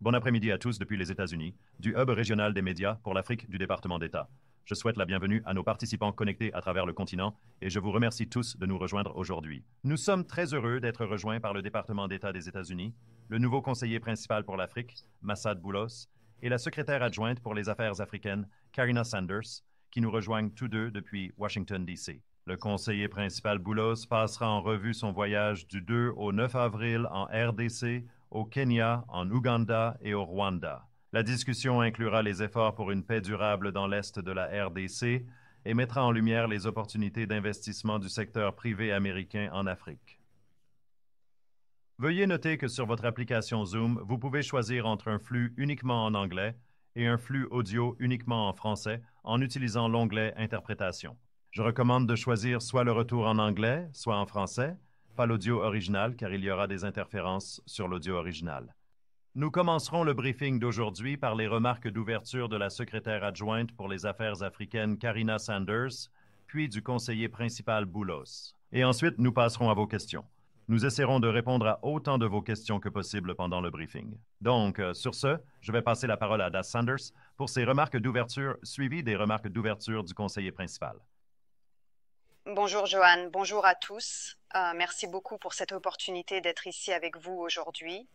Bon après-midi à tous depuis les États-Unis, du hub régional des médias pour l'Afrique du département d'État. Je souhaite la bienvenue à nos participants connectés à travers le continent et je vous remercie tous de nous rejoindre aujourd'hui. Nous sommes très heureux d'être rejoints par le département d'État des États-Unis, le nouveau conseiller principal pour l'Afrique, Massad Boulos, et la secrétaire adjointe pour les affaires africaines, Karina Sanders, qui nous rejoignent tous deux depuis Washington, D.C. Le conseiller principal Boulos passera en revue son voyage du 2 au 9 avril en RDC, au Kenya, en Ouganda et au Rwanda. La discussion inclura les efforts pour une paix durable dans l'Est de la RDC et mettra en lumière les opportunités d'investissement du secteur privé américain en Afrique. Veuillez noter que sur votre application Zoom, vous pouvez choisir entre un flux uniquement en anglais et un flux audio uniquement en français en utilisant l'onglet Interprétation. Je recommande de choisir soit le retour en anglais, soit en français, pas l'audio original car il y aura des interférences sur l'audio original. Nous commencerons le briefing d'aujourd'hui par les remarques d'ouverture de la secrétaire adjointe pour les affaires africaines Karina Sanders, puis du conseiller principal Boulos. Et ensuite, nous passerons à vos questions. Nous essaierons de répondre à autant de vos questions que possible pendant le briefing. Donc, sur ce, je vais passer la parole à Das Sanders pour ses remarques d'ouverture, suivies des remarques d'ouverture du conseiller principal. Bonjour Johan, bonjour à tous. Merci beaucoup pour cette opportunité d'être ici avec vous aujourd'hui.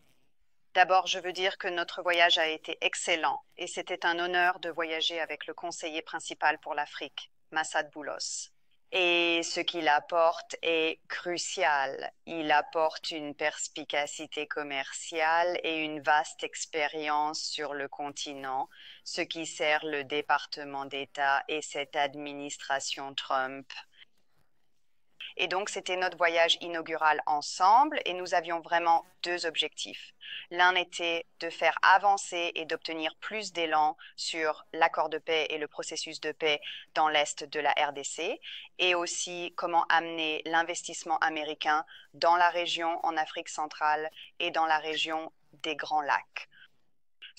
D'abord, je veux dire que notre voyage a été excellent et c'était un honneur de voyager avec le conseiller principal pour l'Afrique, Massad Boulos. Et ce qu'il apporte est crucial. Il apporte une perspicacité commerciale et une vaste expérience sur le continent, ce qui sert le département d'État et cette administration Trump. Et donc, c'était notre voyage inaugural ensemble et nous avions vraiment deux objectifs. L'un était de faire avancer et d'obtenir plus d'élan sur l'accord de paix et le processus de paix dans l'Est de la RDC et aussi comment amener l'investissement américain dans la région en Afrique centrale et dans la région des Grands Lacs.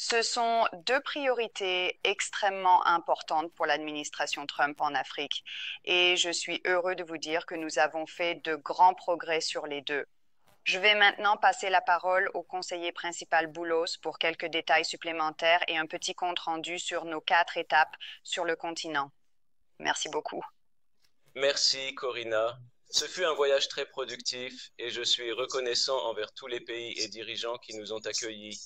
Ce sont deux priorités extrêmement importantes pour l'administration Trump en Afrique et je suis heureux de vous dire que nous avons fait de grands progrès sur les deux. Je vais maintenant passer la parole au conseiller principal Boulos pour quelques détails supplémentaires et un petit compte-rendu sur nos 4 étapes sur le continent. Merci beaucoup. Merci, Corina. Ce fut un voyage très productif et je suis reconnaissant envers tous les pays et dirigeants qui nous ont accueillis.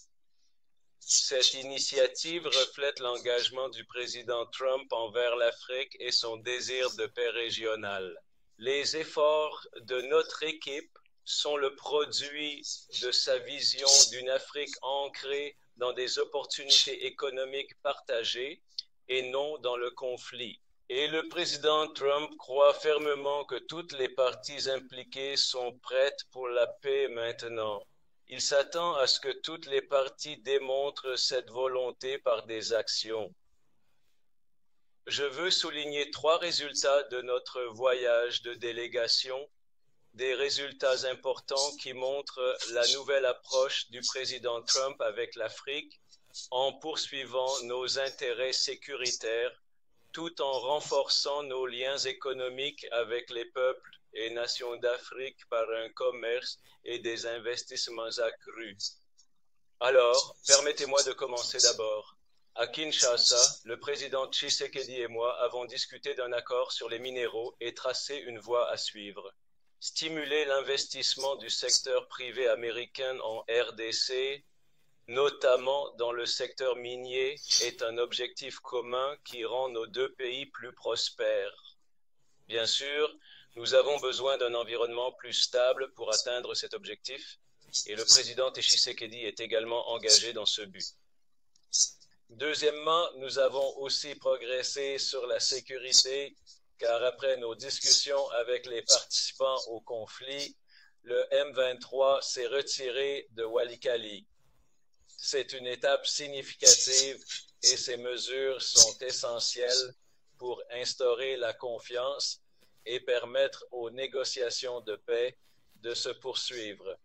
Cette initiative reflète l'engagement du président Trump envers l'Afrique et son désir de paix régionale. Les efforts de notre équipe sont le produit de sa vision d'une Afrique ancrée dans des opportunités économiques partagées et non dans le conflit. Et le président Trump croit fermement que toutes les parties impliquées sont prêtes pour la paix maintenant. Il s'attend à ce que toutes les parties démontrent cette volonté par des actions. Je veux souligner 3 résultats de notre voyage de délégation, des résultats importants qui montrent la nouvelle approche du président Trump avec l'Afrique en poursuivant nos intérêts sécuritaires tout en renforçant nos liens économiques avec les peuples et nations d'Afrique par un commerce et des investissements accrus. Alors, permettez-moi de commencer d'abord. À Kinshasa, le président Tshisekedi et moi avons discuté d'un accord sur les minéraux et tracé une voie à suivre. Stimuler l'investissement du secteur privé américain en RDC, notamment dans le secteur minier, est un objectif commun qui rend nos deux pays plus prospères. Bien sûr, nous avons besoin d'un environnement plus stable pour atteindre cet objectif, et le président Tshisekedi est également engagé dans ce but. Deuxièmement, nous avons aussi progressé sur la sécurité, car après nos discussions avec les participants au conflit, le M23 s'est retiré de Walikale. C'est une étape significative et ces mesures sont essentielles pour instaurer la confiance et permettre aux négociations de paix de se poursuivre.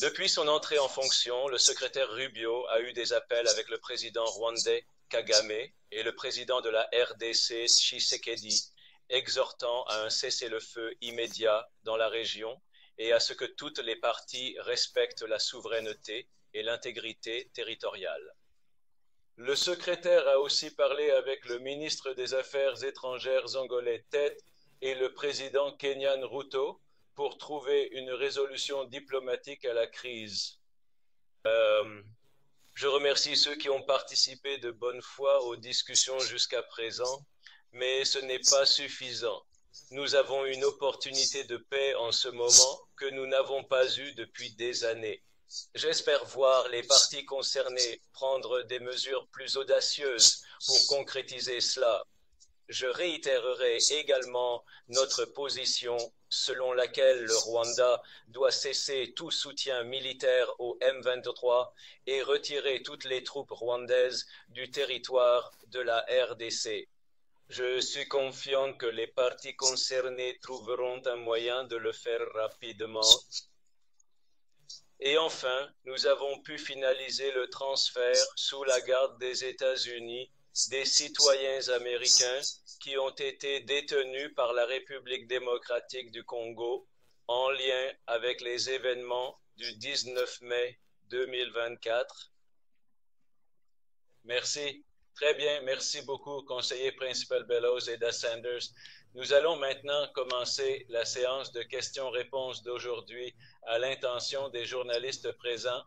Depuis son entrée en fonction, le secrétaire Rubio a eu des appels avec le président rwandais Kagame et le président de la RDC Tshisekedi, exhortant à un cessez-le-feu immédiat dans la région et à ce que toutes les parties respectent la souveraineté et l'intégrité territoriale. Le secrétaire a aussi parlé avec le ministre des Affaires étrangères angolais Ted et le président Kenyan Ruto pour trouver une résolution diplomatique à la crise. Je remercie ceux qui ont participé de bonne foi aux discussions jusqu'à présent, mais ce n'est pas suffisant. Nous avons une opportunité de paix en ce moment que nous n'avons pas eue depuis des années. J'espère voir les parties concernées prendre des mesures plus audacieuses pour concrétiser cela. Je réitérerai également notre position selon laquelle le Rwanda doit cesser tout soutien militaire au M23 et retirer toutes les troupes rwandaises du territoire de la RDC. Je suis confiant que les parties concernées trouveront un moyen de le faire rapidement. Et enfin, nous avons pu finaliser le transfert sous la garde des États-Unis des citoyens américains qui ont été détenus par la République démocratique du Congo en lien avec les événements du 19 mai 2024. Merci. Très bien. Merci beaucoup, conseiller principal Bellows et Da Sanders. Nous allons maintenant commencer la séance de questions-réponses d'aujourd'hui à l'intention des journalistes présents.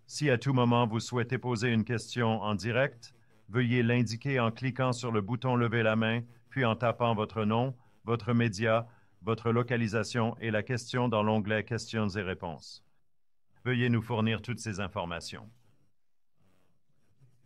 Si à tout moment vous souhaitez poser une question en direct, veuillez l'indiquer en cliquant sur le bouton « Lever la main », puis en tapant votre nom, votre média, votre localisation et la question dans l'onglet « Questions et réponses ». Veuillez nous fournir toutes ces informations.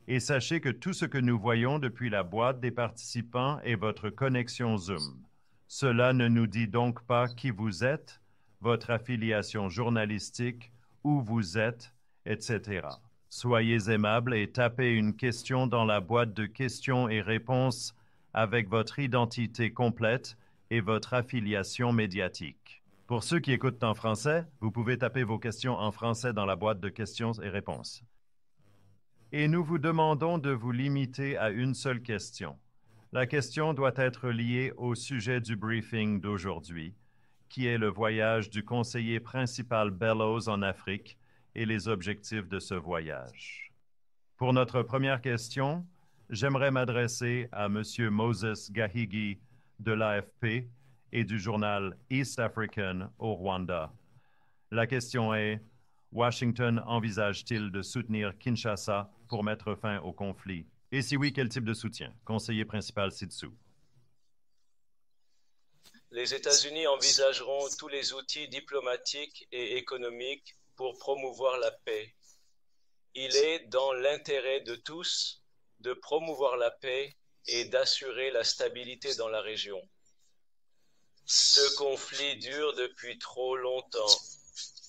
Et sachez que tout ce que nous voyons depuis la boîte des participants est votre connexion Zoom. Cela ne nous dit donc pas qui vous êtes, votre affiliation journalistique, où vous êtes, etc. Soyez aimables et tapez une question dans la boîte de questions et réponses avec votre identité complète et votre affiliation médiatique. Pour ceux qui écoutent en français, vous pouvez taper vos questions en français dans la boîte de questions et réponses. Et nous vous demandons de vous limiter à une seule question. La question doit être liée au sujet du briefing d'aujourd'hui, qui est le voyage du conseiller principal Bellows en Afrique et les objectifs de ce voyage. Pour notre première question, j'aimerais m'adresser à M. Moses Gahigi de l'AFP et du journal East African au Rwanda. La question est: Washington envisage-t-il de soutenir Kinshasa pour mettre fin au conflit? Et si oui, quel type de soutien? Conseiller principal ci-dessous. Les États-Unis envisageront tous les outils diplomatiques et économiques pour promouvoir la paix. Il est dans l'intérêt de tous de promouvoir la paix et d'assurer la stabilité dans la région. Ce conflit dure depuis trop longtemps.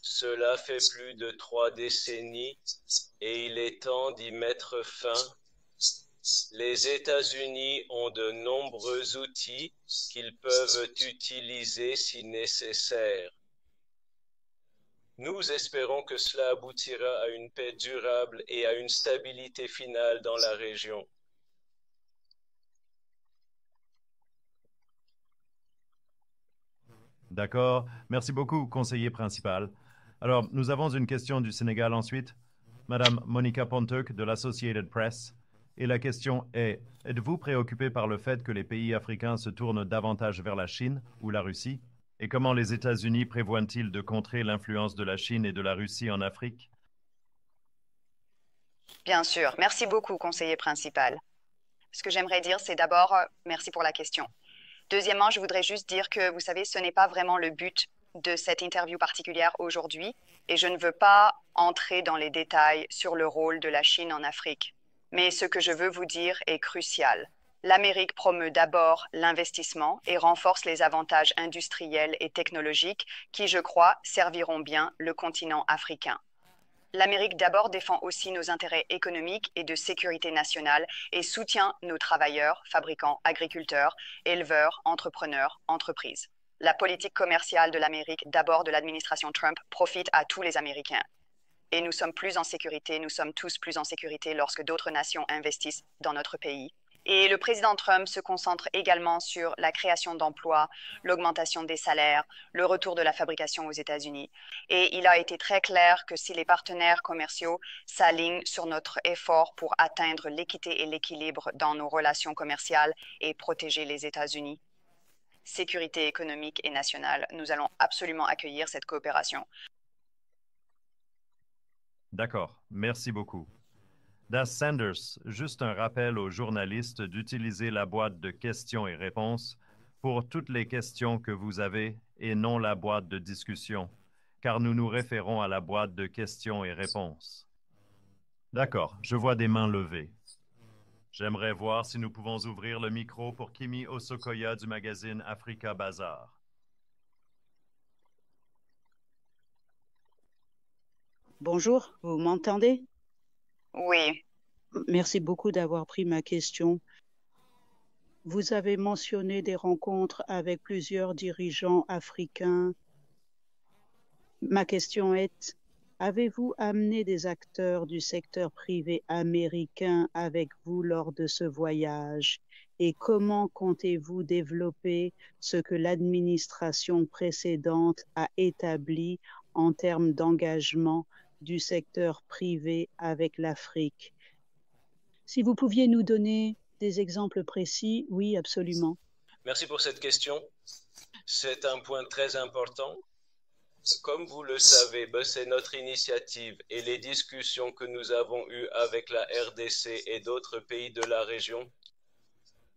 Cela fait plus de 3 décennies et il est temps d'y mettre fin. Les États-Unis ont de nombreux outils qu'ils peuvent utiliser si nécessaire. Nous espérons que cela aboutira à une paix durable et à une stabilité finale dans la région. D'accord. Merci beaucoup, conseiller principal. Alors, nous avons une question du Sénégal ensuite. Madame Monica Pontuk de l'Associated Press. Et la question est: êtes-vous préoccupé par le fait que les pays africains se tournent davantage vers la Chine ou la Russie? Et comment les États-Unis prévoient-ils de contrer l'influence de la Chine et de la Russie en Afrique? Bien sûr. Merci beaucoup, conseiller principal. Ce que j'aimerais dire, c'est d'abord, merci pour la question. Deuxièmement, je voudrais juste dire que, vous savez, ce n'est pas vraiment le but de cette interview particulière aujourd'hui, et je ne veux pas entrer dans les détails sur le rôle de la Chine en Afrique. Mais ce que je veux vous dire est crucial. L'Amérique promeut d'abord l'investissement et renforce les avantages industriels et technologiques qui, je crois, serviront bien le continent africain. L'Amérique d'abord défend aussi nos intérêts économiques et de sécurité nationale et soutient nos travailleurs, fabricants, agriculteurs, éleveurs, entrepreneurs, entreprises. La politique commerciale de l'Amérique, d'abord de l'administration Trump, profite à tous les Américains. Et nous sommes plus en sécurité, nous sommes tous plus en sécurité lorsque d'autres nations investissent dans notre pays. Et le président Trump se concentre également sur la création d'emplois, l'augmentation des salaires, le retour de la fabrication aux États-Unis. Et il a été très clair que si les partenaires commerciaux s'alignent sur notre effort pour atteindre l'équité et l'équilibre dans nos relations commerciales et protéger les États-Unis, sécurité économique et nationale, nous allons absolument accueillir cette coopération. D'accord, merci beaucoup. Das Sanders, juste un rappel aux journalistes d'utiliser la boîte de questions et réponses pour toutes les questions que vous avez et non la boîte de discussion, car nous nous référons à la boîte de questions et réponses. D'accord, je vois des mains levées. J'aimerais voir si nous pouvons ouvrir le micro pour Kimi Osokoya du magazine Africa Bazar. Bonjour, vous m'entendez? Oui. Merci beaucoup d'avoir pris ma question. Vous avez mentionné des rencontres avec plusieurs dirigeants africains. Ma question est, avez-vous amené des acteurs du secteur privé américain avec vous lors de ce voyage? Et comment comptez-vous développer ce que l'administration précédente a établi en termes d'engagement du secteur privé avec l'Afrique? Si vous pouviez nous donner des exemples précis, oui, absolument. Merci pour cette question. C'est un point très important. Comme vous le savez, c'est notre initiative et les discussions que nous avons eues avec la RDC et d'autres pays de la région.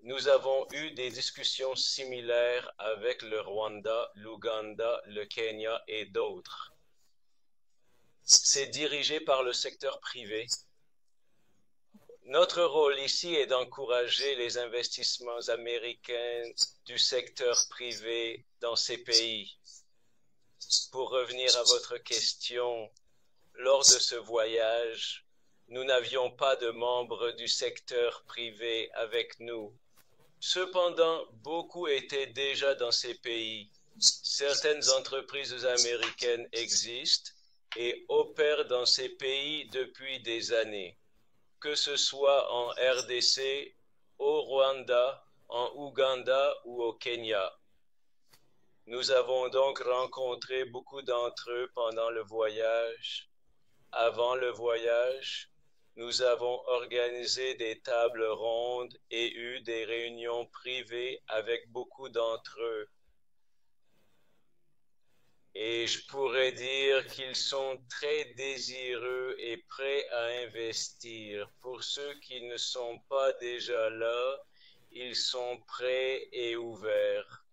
Nous avons eu des discussions similaires avec le Rwanda, l'Ouganda, le Kenya et d'autres. C'est dirigé par le secteur privé. Notre rôle ici est d'encourager les investissements américains du secteur privé dans ces pays. Pour revenir à votre question, lors de ce voyage, nous n'avions pas de membres du secteur privé avec nous. Cependant, beaucoup étaient déjà dans ces pays. Certaines entreprises américaines existent et opèrent dans ces pays depuis des années, que ce soit en RDC, au Rwanda, en Ouganda ou au Kenya. Nous avons donc rencontré beaucoup d'entre eux pendant le voyage. Avant le voyage, nous avons organisé des tables rondes et eu des réunions privées avec beaucoup d'entre eux. Et je pourrais dire qu'ils sont très désireux et prêts à investir. Pour ceux qui ne sont pas déjà là, ils sont prêts et ouverts.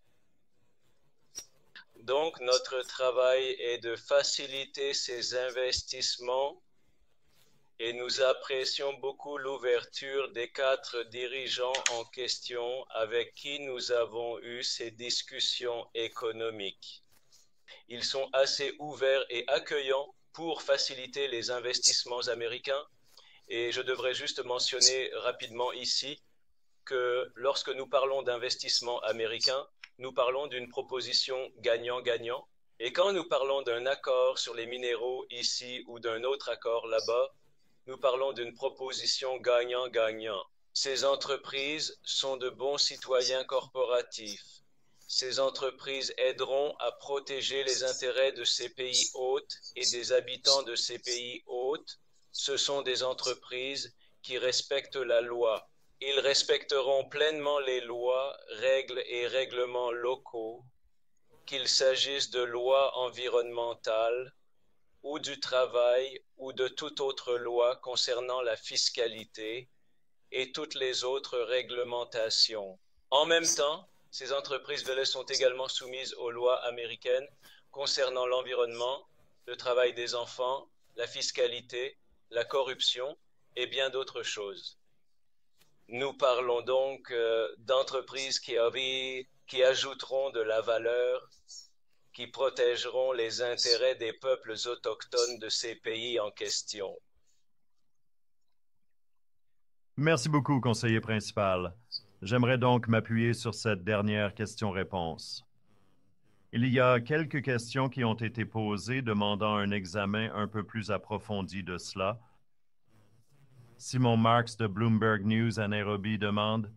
Donc, notre travail est de faciliter ces investissements et nous apprécions beaucoup l'ouverture des 4 dirigeants en question avec qui nous avons eu ces discussions économiques. Ils sont assez ouverts et accueillants pour faciliter les investissements américains. Et je devrais juste mentionner rapidement ici que lorsque nous parlons d'investissement américain, nous parlons d'une proposition gagnant-gagnant. Et quand nous parlons d'un accord sur les minéraux ici ou d'un autre accord là-bas, nous parlons d'une proposition gagnant-gagnant. Ces entreprises sont de bons citoyens corporatifs. Ces entreprises aideront à protéger les intérêts de ces pays hôtes et des habitants de ces pays hôtes. Ce sont des entreprises qui respectent la loi. Ils respecteront pleinement les lois, règles et règlements locaux, qu'il s'agisse de lois environnementales ou du travail ou de toute autre loi concernant la fiscalité et toutes les autres réglementations. En même temps, ces entreprises sont également soumises aux lois américaines concernant l'environnement, le travail des enfants, la fiscalité, la corruption et bien d'autres choses. Nous parlons donc d'entreprises qui ajouteront de la valeur, qui protégeront les intérêts des peuples autochtones de ces pays en question. Merci beaucoup, conseiller principal. J'aimerais donc m'appuyer sur cette dernière question-réponse. Il y a quelques questions qui ont été posées demandant un examen un peu plus approfondi de cela. Simon Marks de Bloomberg News à Nairobi demande: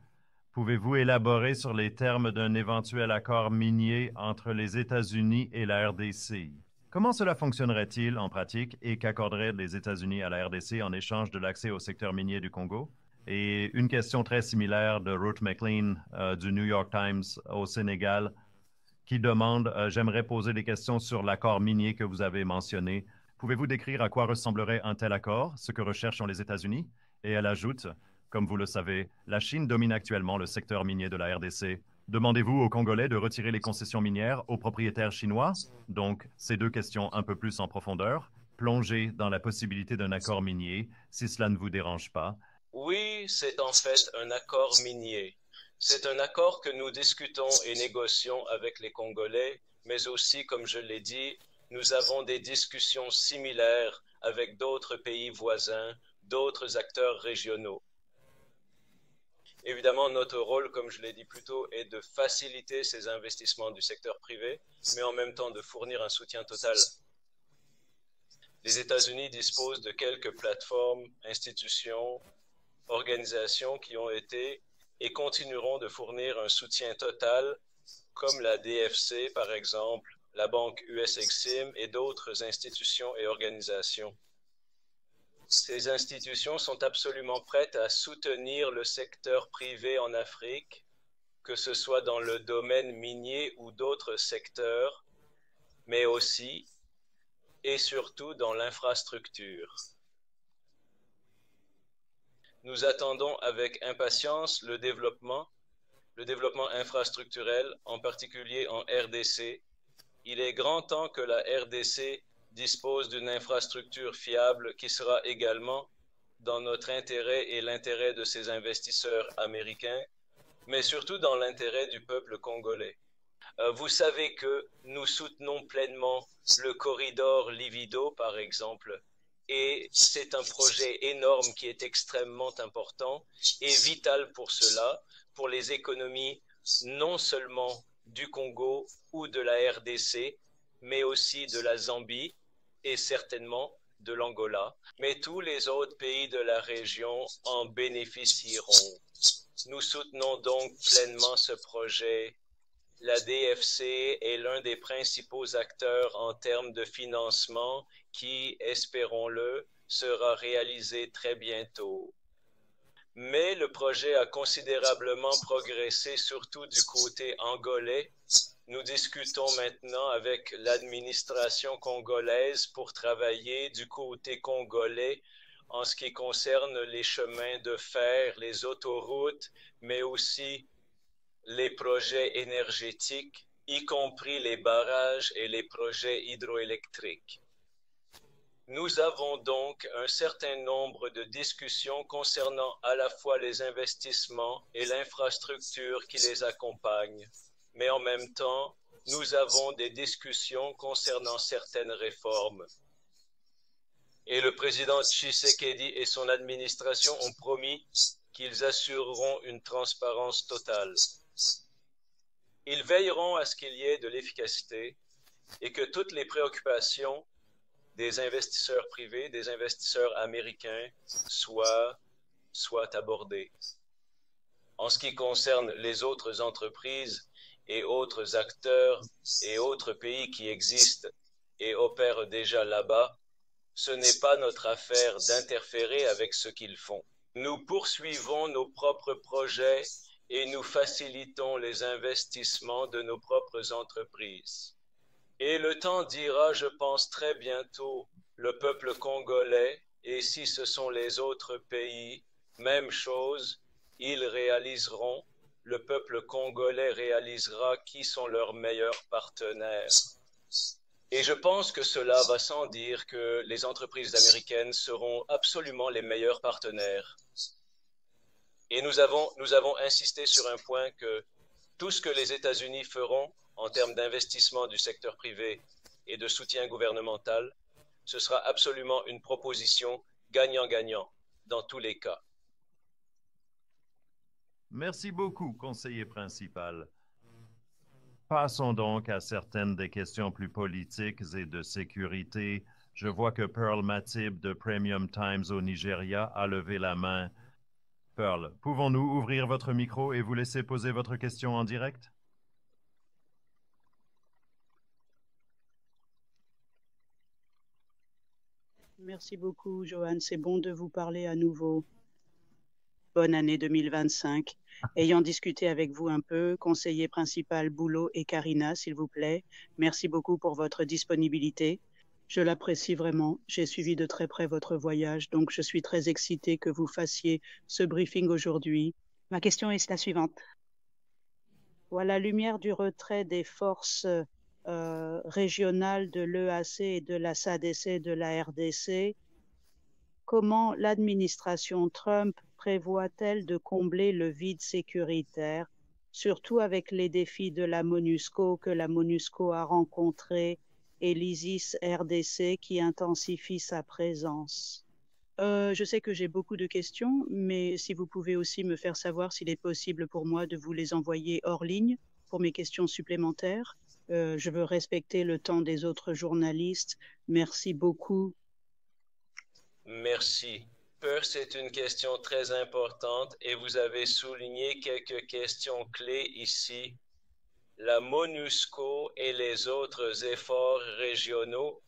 pouvez-vous élaborer sur les termes d'un éventuel accord minier entre les États-Unis et la RDC? Comment cela fonctionnerait-il en pratique et qu'accorderaient les États-Unis à la RDC en échange de l'accès au secteur minier du Congo? Et une question très similaire de Ruth McLean du New York Times au Sénégal qui demande: j'aimerais poser des questions sur l'accord minier que vous avez mentionné. Pouvez-vous décrire à quoi ressemblerait un tel accord, ce que recherchent les États-Unis? Et elle ajoute: comme vous le savez, la Chine domine actuellement le secteur minier de la RDC. Demandez-vous aux Congolais de retirer les concessions minières aux propriétaires chinois? Donc, ces deux questions un peu plus en profondeur, plongez dans la possibilité d'un accord minier, si cela ne vous dérange pas. Oui, c'est en fait un accord minier. C'est un accord que nous discutons et négocions avec les Congolais, mais aussi, comme je l'ai dit, nous avons des discussions similaires avec d'autres pays voisins, d'autres acteurs régionaux. Évidemment, notre rôle, comme je l'ai dit plus tôt, est de faciliter ces investissements du secteur privé, mais en même temps de fournir un soutien total. Les États-Unis disposent de quelques plateformes, institutions, organisations qui ont été et continueront de fournir un soutien total, comme la DFC par exemple, la banque US Exim et d'autres institutions et organisations. Ces institutions sont absolument prêtes à soutenir le secteur privé en Afrique, que ce soit dans le domaine minier ou d'autres secteurs, mais aussi et surtout dans l'infrastructure. Nous attendons avec impatience le développement infrastructurel, en particulier en RDC. Il est grand temps que la RDC dispose d'une infrastructure fiable qui sera également dans notre intérêt et l'intérêt de ses investisseurs américains, mais surtout dans l'intérêt du peuple congolais. Vous savez que nous soutenons pleinement le corridor Livido, par exemple, et c'est un projet énorme qui est extrêmement important et vital pour cela, pour les économies non seulement du Congo ou de la RDC, mais aussi de la Zambie et certainement de l'Angola. Mais tous les autres pays de la région en bénéficieront. Nous soutenons donc pleinement ce projet. La DFC est l'un des principaux acteurs en termes de financement qui, espérons-le, sera réalisé très bientôt. Mais le projet a considérablement progressé, surtout du côté angolais. Nous discutons maintenant avec l'administration congolaise pour travailler du côté congolais en ce qui concerne les chemins de fer, les autoroutes, mais aussi les projets énergétiques, y compris les barrages et les projets hydroélectriques. Nous avons donc un certain nombre de discussions concernant à la fois les investissements et l'infrastructure qui les accompagnent, mais en même temps, nous avons des discussions concernant certaines réformes. Et le président Tshisekedi et son administration ont promis qu'ils assureront une transparence totale. Ils veilleront à ce qu'il y ait de l'efficacité et que toutes les préoccupations des investisseurs privés, des investisseurs américains soient abordées. En ce qui concerne les autres entreprises et autres acteurs et autres pays qui existent et opèrent déjà là-bas, ce n'est pas notre affaire d'interférer avec ce qu'ils font. Nous poursuivons nos propres projets et nous facilitons les investissements de nos propres entreprises. Et le temps dira, je pense très bientôt, le peuple congolais, et si ce sont les autres pays, même chose, ils réaliseront, le peuple congolais réalisera qui sont leurs meilleurs partenaires. Et je pense que cela va sans dire que les entreprises américaines seront absolument les meilleurs partenaires. Et nous avons insisté sur un point que tout ce que les États-Unis feront en termes d'investissement du secteur privé et de soutien gouvernemental, ce sera absolument une proposition gagnant-gagnant dans tous les cas. Merci beaucoup, conseiller principal. Passons donc à certaines des questions plus politiques et de sécurité. Je vois que Pearl Matib de Premium Times au Nigeria a levé la main. Pearl, pouvons-nous ouvrir votre micro et vous laisser poser votre question en direct? Merci beaucoup, Johan. C'est bon de vous parler à nouveau. Bonne année 2025. Ayant discuté avec vous un peu, conseiller principal Boulot et Karina, s'il vous plaît, merci beaucoup pour votre disponibilité. Je l'apprécie vraiment. J'ai suivi de très près votre voyage, donc je suis très excitée que vous fassiez ce briefing aujourd'hui. Ma question est la suivante. Ou à la lumière du retrait des forces régionales de l'EAC et de la SADC de la RDC, comment l'administration Trump prévoit-elle de combler le vide sécuritaire, surtout avec les défis de la MONUSCO que la MONUSCO a rencontrés et l'ISIS RDC qui intensifie sa présence? Je sais que j'ai beaucoup de questions, mais si vous pouvez aussi me faire savoir s'il est possible pour moi de vous les envoyer hors ligne pour mes questions supplémentaires. Je veux respecter le temps des autres journalistes. Merci beaucoup. Merci. Peur, c'est une question très importante et vous avez souligné quelques questions clés ici. La MONUSCO et les autres efforts régionaux.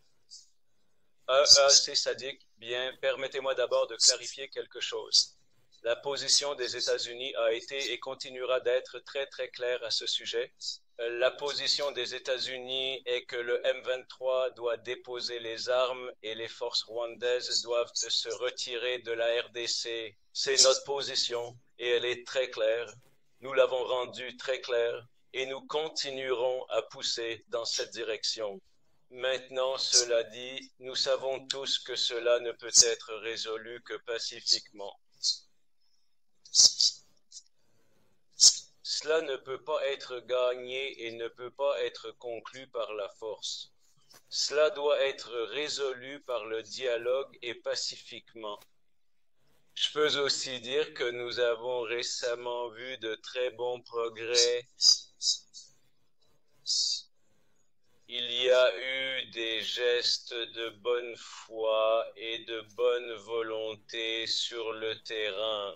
C'est Sadiq. Bien, permettez-moi d'abord de clarifier quelque chose. La position des États-Unis a été et continuera d'être très très claire à ce sujet. La position des États-Unis est que le M23 doit déposer les armes et les forces rwandaises doivent se retirer de la RDC. C'est notre position et elle est très claire. Nous l'avons rendue très claire et nous continuerons à pousser dans cette direction. Maintenant, cela dit, nous savons tous que cela ne peut être résolu que pacifiquement. Cela ne peut pas être gagné et ne peut pas être conclu par la force. Cela doit être résolu par le dialogue et pacifiquement. Je peux aussi dire que nous avons récemment vu de très bons progrès. Il y a eu des gestes de bonne foi et de bonne volonté sur le terrain.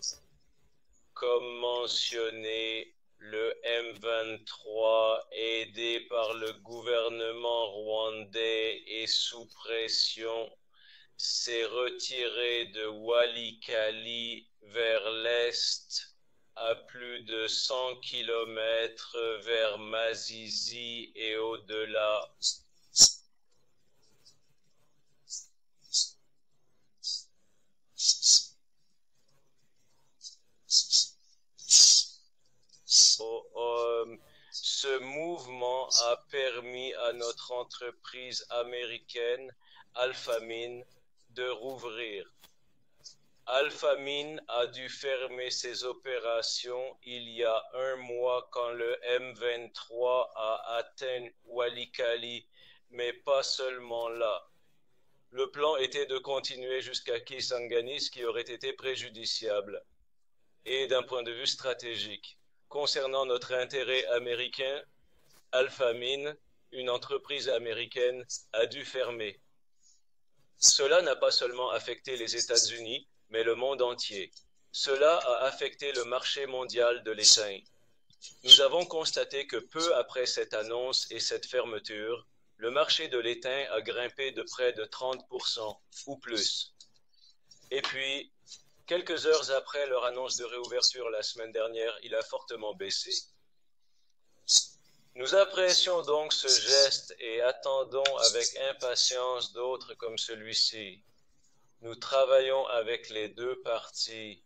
Comme mentionné, le M23, aidé par le gouvernement rwandais et sous pression, s'est retiré de Walikali vers l'est à plus de 100 km vers Mazizi et au-delà. Ce mouvement a permis à notre entreprise américaine Alphamine de rouvrir. Alphamine a dû fermer ses opérations il y a un mois quand le M23 a atteint Walikali, mais pas seulement là. Le plan était de continuer jusqu'à Kisangani, ce qui aurait été préjudiciable. Et d'un point de vue stratégique, concernant notre intérêt américain, Alphamine, une entreprise américaine, a dû fermer. Cela n'a pas seulement affecté les États-Unis, mais le monde entier. Cela a affecté le marché mondial de l'étain. Nous avons constaté que peu après cette annonce et cette fermeture, le marché de l'étain a grimpé de près de 30% ou plus. Et puis, quelques heures après leur annonce de réouverture la semaine dernière, il a fortement baissé. Nous apprécions donc ce geste et attendons avec impatience d'autres comme celui-ci. Nous travaillons avec les deux parties.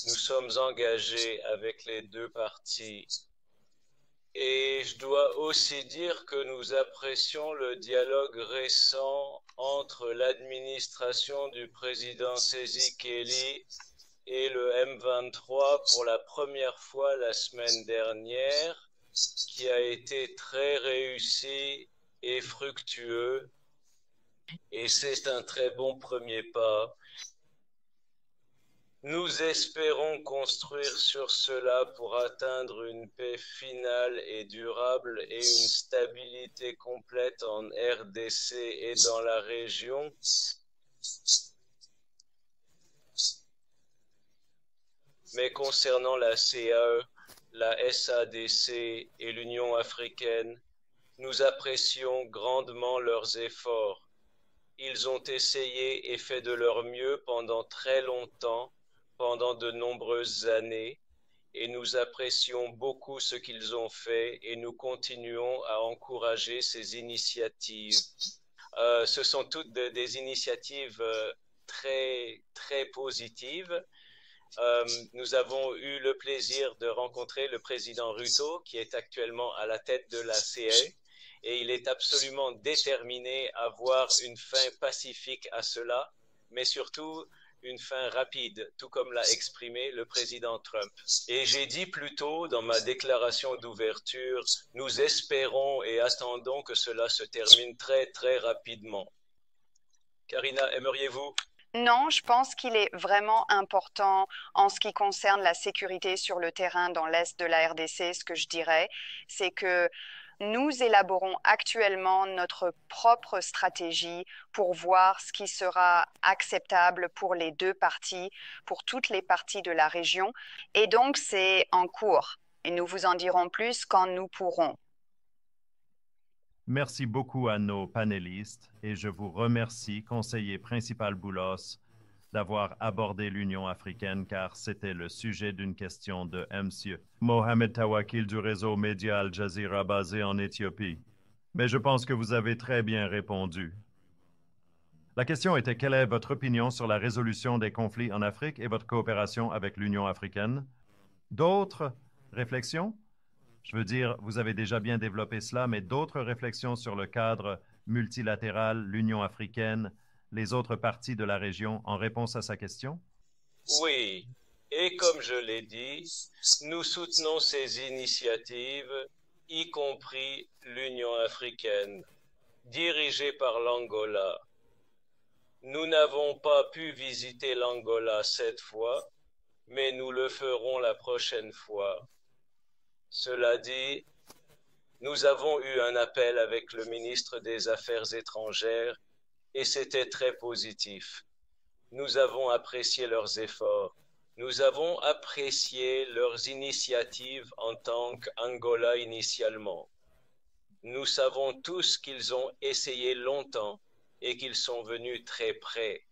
Nous sommes engagés avec les deux parties. Et je dois aussi dire que nous apprécions le dialogue récent entre l'administration du président Tshisekedi et le M23 pour la première fois la semaine dernière, qui a été très réussi et fructueux. Et c'est un très bon premier pas. Nous espérons construire sur cela pour atteindre une paix finale et durable et une stabilité complète en RDC et dans la région. Mais concernant la CAE, la SADC et l'Union africaine, nous apprécions grandement leurs efforts. Ils ont essayé et fait de leur mieux pendant très longtemps, pendant de nombreuses années, et nous apprécions beaucoup ce qu'ils ont fait et nous continuons à encourager ces initiatives. Ce sont toutes des initiatives très, très positives. Nous avons eu le plaisir de rencontrer le président Ruto, qui est actuellement à la tête de la CE, et il est absolument déterminé à voir une fin pacifique à cela, mais surtout une fin rapide, tout comme l'a exprimé le président Trump. Et j'ai dit plus tôt dans ma déclaration d'ouverture, nous espérons et attendons que cela se termine très, très rapidement. Karina, aimeriez-vous? Non, je pense qu'il est vraiment important en ce qui concerne la sécurité sur le terrain dans l'Est de la RDC. Ce que je dirais, c'est que nous élaborons actuellement notre propre stratégie pour voir ce qui sera acceptable pour les deux parties, pour toutes les parties de la région. Et donc, c'est en cours. Et nous vous en dirons plus quand nous pourrons. Merci beaucoup à nos panélistes et je vous remercie, conseiller principal Boulos, d'avoir abordé l'Union africaine car c'était le sujet d'une question de M. Mohamed Tawakil du réseau média Al Jazeera basé en Éthiopie. Mais je pense que vous avez très bien répondu. La question était quelle est votre opinion sur la résolution des conflits en Afrique et votre coopération avec l'Union africaine? D'autres réflexions? Je veux dire, vous avez déjà bien développé cela, mais d'autres réflexions sur le cadre multilatéral, l'Union africaine, les autres parties de la région en réponse à sa question? Oui, et comme je l'ai dit, nous soutenons ces initiatives, y compris l'Union africaine, dirigée par l'Angola. Nous n'avons pas pu visiter l'Angola cette fois, mais nous le ferons la prochaine fois. Cela dit, nous avons eu un appel avec le ministre des Affaires étrangères et c'était très positif. Nous avons apprécié leurs efforts. Nous avons apprécié leurs initiatives en tant qu'Angola initialement. Nous savons tous qu'ils ont essayé longtemps et qu'ils sont venus très près.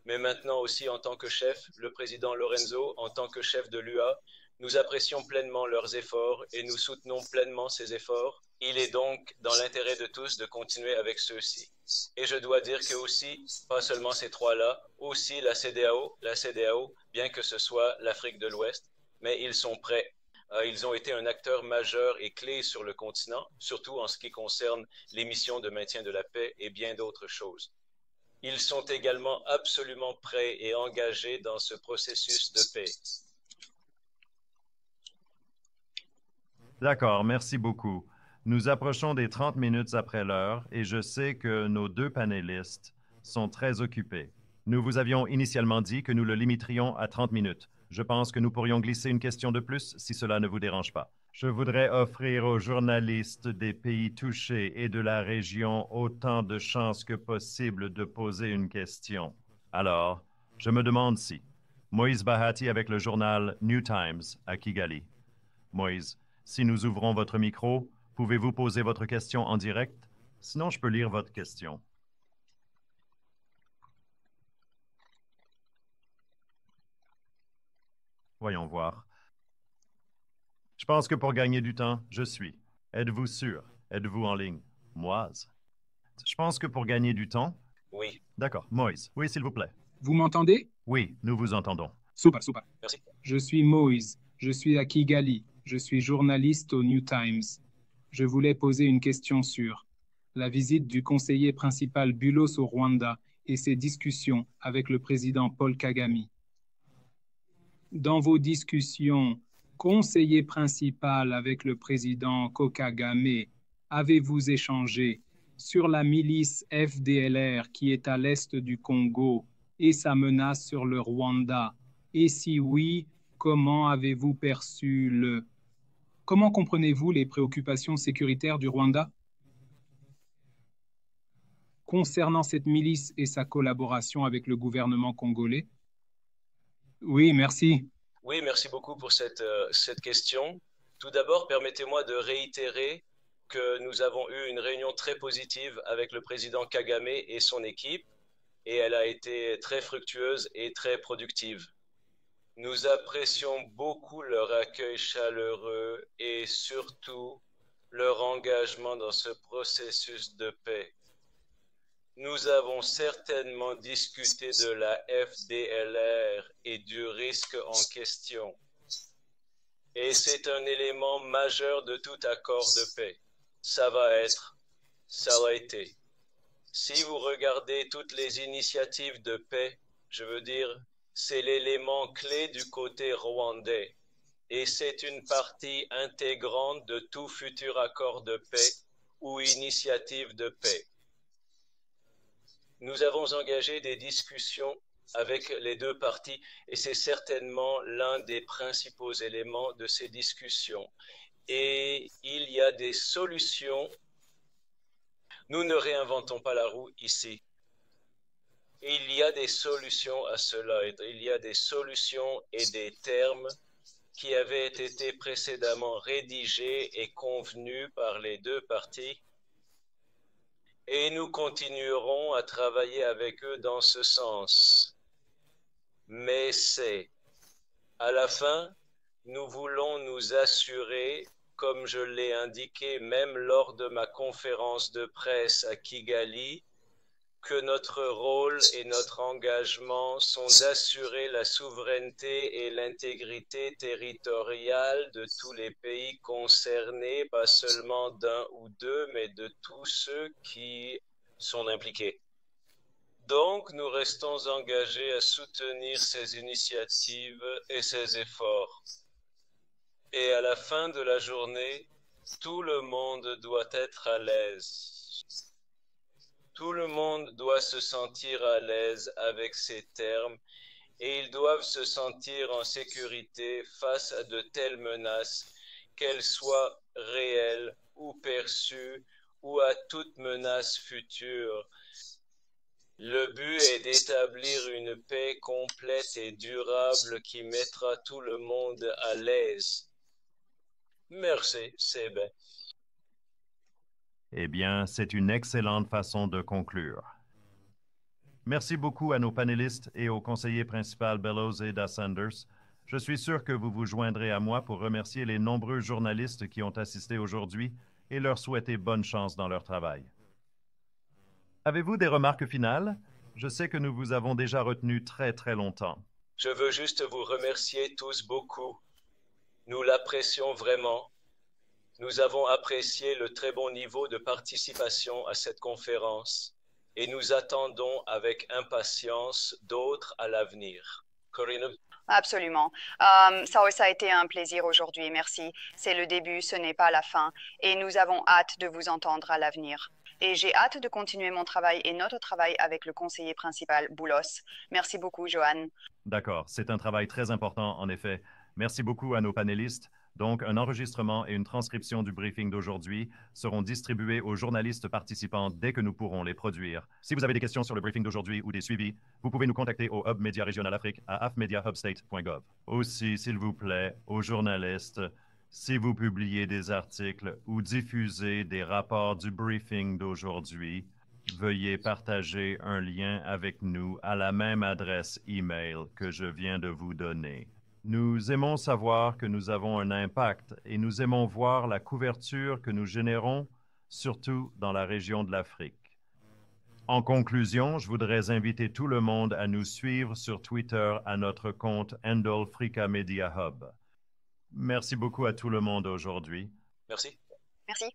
Mais maintenant aussi en tant que chef, le président Lorenzo, en tant que chef de l'UA, nous apprécions pleinement leurs efforts et nous soutenons pleinement ces efforts. Il est donc dans l'intérêt de tous de continuer avec ceux-ci. Et je dois dire que aussi, pas seulement ces trois-là, aussi la CEDEAO, bien que ce soit l'Afrique de l'Ouest, mais ils sont prêts. Ils ont été un acteur majeur et clé sur le continent, surtout en ce qui concerne les missions de maintien de la paix et bien d'autres choses. Ils sont également absolument prêts et engagés dans ce processus de paix. D'accord, merci beaucoup. Nous approchons des 30 minutes après l'heure et je sais que nos deux panélistes sont très occupés. Nous vous avions initialement dit que nous le limiterions à 30 minutes. Je pense que nous pourrions glisser une question de plus si cela ne vous dérange pas. Je voudrais offrir aux journalistes des pays touchés et de la région autant de chances que possible de poser une question. Alors, je me demande si Moïse Bahati avec le journal New Times à Kigali. Moïse, si nous ouvrons votre micro, pouvez-vous poser votre question en direct? Sinon, je peux lire votre question. Voyons voir. Je pense que pour gagner du temps, je suis. Êtes-vous sûr? Êtes-vous en ligne? Moise. Je pense que pour gagner du temps... Oui. D'accord. Moïse. Oui, s'il vous plaît. Vous m'entendez? Oui, nous vous entendons. Super, super. Merci. Je suis Moïse. Je suis à Kigali. Je suis journaliste au New Times. Je voulais poser une question sur la visite du conseiller principal Bulos au Rwanda et ses discussions avec le président Paul Kagame. Dans vos discussions, conseiller principal avec le président Kagame, avez-vous échangé sur la milice FDLR qui est à l'est du Congo et sa menace sur le Rwanda? Et si oui, comment avez-vous perçu le... Comment comprenez-vous les préoccupations sécuritaires du Rwanda concernant cette milice et sa collaboration avec le gouvernement congolais? Oui, merci. Oui, merci beaucoup pour cette question. Tout d'abord, permettez-moi de réitérer que nous avons eu une réunion très positive avec le président Kagame et son équipe, et elle a été très fructueuse et très productive. Nous apprécions beaucoup leur accueil chaleureux et surtout leur engagement dans ce processus de paix. Nous avons certainement discuté de la FDLR et du risque en question. Et c'est un élément majeur de tout accord de paix. Ça a été. Si vous regardez toutes les initiatives de paix, je veux dire, c'est l'élément clé du côté rwandais. Et c'est une partie intégrante de tout futur accord de paix ou initiative de paix. Nous avons engagé des discussions avec les deux parties et c'est certainement l'un des principaux éléments de ces discussions. Et il y a des solutions. Nous ne réinventons pas la roue ici. Il y a des solutions à cela. Il y a des solutions et des termes qui avaient été précédemment rédigés et convenus par les deux parties. Et nous continuerons à travailler avec eux dans ce sens. Mais à la fin, nous voulons nous assurer, comme je l'ai indiqué même lors de ma conférence de presse à Kigali, que notre rôle et notre engagement sont d'assurer la souveraineté et l'intégrité territoriale de tous les pays concernés, pas seulement d'un ou deux, mais de tous ceux qui sont impliqués. Donc, nous restons engagés à soutenir ces initiatives et ces efforts. Et à la fin de la journée, tout le monde doit être à l'aise. Tout le monde doit se sentir à l'aise avec ces termes et ils doivent se sentir en sécurité face à de telles menaces, qu'elles soient réelles ou perçues ou à toute menace future. Le but est d'établir une paix complète et durable qui mettra tout le monde à l'aise. Merci, Sébastien. Eh bien, c'est une excellente façon de conclure. Merci beaucoup à nos panélistes et au conseiller principal Bellows et Da Sanders. Je suis sûr que vous vous joindrez à moi pour remercier les nombreux journalistes qui ont assisté aujourd'hui et leur souhaiter bonne chance dans leur travail. Avez-vous des remarques finales? Je sais que nous vous avons déjà retenu très, très longtemps. Je veux juste vous remercier tous beaucoup. Nous l'apprécions vraiment. Nous avons apprécié le très bon niveau de participation à cette conférence et nous attendons avec impatience d'autres à l'avenir. Corina? Absolument. Ça a été un plaisir aujourd'hui. Merci. C'est le début, ce n'est pas la fin. Et nous avons hâte de vous entendre à l'avenir. Et j'ai hâte de continuer mon travail et notre travail avec le conseiller principal, Boulos. Merci beaucoup, Johan. D'accord. C'est un travail très important, en effet. Merci beaucoup à nos panélistes. Donc, un enregistrement et une transcription du briefing d'aujourd'hui seront distribués aux journalistes participants dès que nous pourrons les produire. Si vous avez des questions sur le briefing d'aujourd'hui ou des suivis, vous pouvez nous contacter au Hub Média Régional Afrique à afmediahubstate.gov. Aussi, s'il vous plaît, aux journalistes, si vous publiez des articles ou diffusez des rapports du briefing d'aujourd'hui, veuillez partager un lien avec nous à la même adresse email que je viens de vous donner. Nous aimons savoir que nous avons un impact et nous aimons voir la couverture que nous générons, surtout dans la région de l'Afrique. En conclusion, je voudrais inviter tout le monde à nous suivre sur Twitter à notre compte #Frika Media Hub. Merci beaucoup à tout le monde aujourd'hui. Merci. Merci.